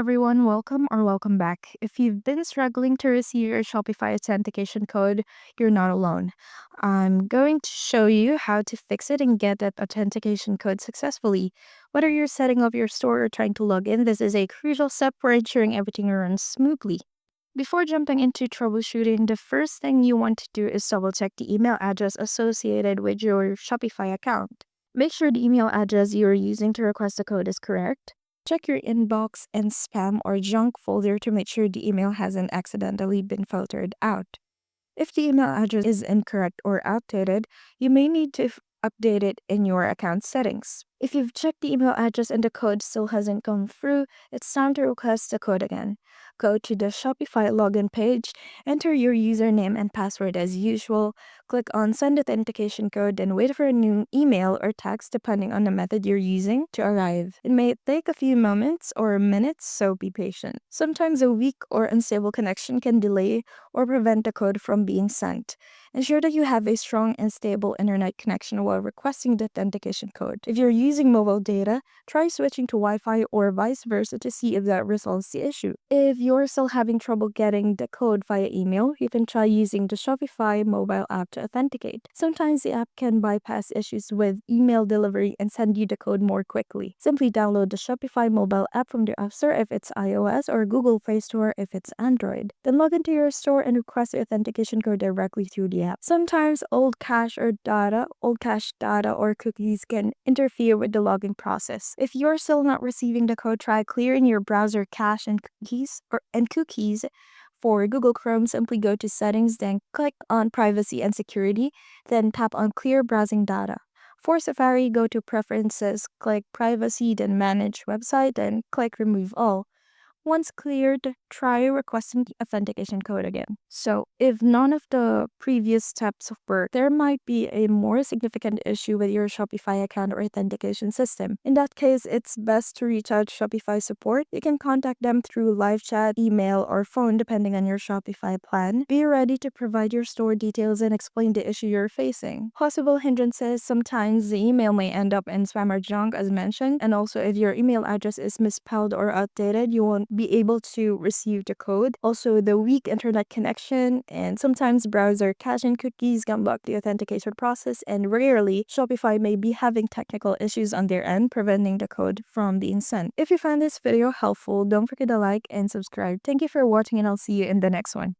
everyone, welcome back. If you've been struggling to receive your Shopify authentication code, you're not alone. I'm going to show you how to fix it and get that authentication code successfully. Whether you're setting up your store or trying to log in, this is a crucial step for ensuring everything runs smoothly. Before jumping into troubleshooting, the first thing you want to do is double check the email address associated with your Shopify account. Make sure the email address you're using to request the code is correct. Check your inbox and spam or junk folder to make sure the email hasn't accidentally been filtered out. If the email address is incorrect or outdated, you may need to update it in your account settings. If you've checked the email address and the code still hasn't come through, it's time to request the code again. Go to the Shopify login page, enter your username and password as usual, click on Send Authentication Code, and wait for a new email or text depending on the method you're using to arrive. It may take a few moments or minutes, so be patient. Sometimes a weak or unstable connection can delay or prevent the code from being sent. Ensure that you have a strong and stable internet connection while requesting the authentication code. If you're using mobile data, try switching to Wi-Fi or vice versa to see if that resolves the issue. If you're still having trouble getting the code via email, you can try using the Shopify mobile app to authenticate. Sometimes the app can bypass issues with email delivery and send you the code more quickly. Simply download the Shopify mobile app from the App Store if it's iOS or Google Play Store if it's Android. Then log into your store and request the authentication code directly through the app. Sometimes old cache data or cookies can interfere with the login process. If you're still not receiving the code, try clearing your browser cache and cookies. For Google Chrome, simply go to Settings, then click on Privacy and Security, then tap on Clear Browsing Data. For Safari, go to Preferences, click Privacy, then Manage Website, then click Remove All. Once cleared, try requesting the authentication code again. So, if none of the previous steps work, there might be a more significant issue with your Shopify account or authentication system. In that case, it's best to reach out to Shopify support. You can contact them through live chat, email, or phone depending on your Shopify plan. Be ready to provide your store details and explain the issue you're facing. Possible hindrances: sometimes the email may end up in spam or junk as mentioned, and also if your email address is misspelled or outdated, you won't be able to receive the code. Also, the weak internet connection and sometimes browser cache and cookies can block the authentication process, and rarely Shopify may be having technical issues on their end preventing the code from being sent. If you found this video helpful, don't forget to like and subscribe. Thank you for watching, and I'll see you in the next one.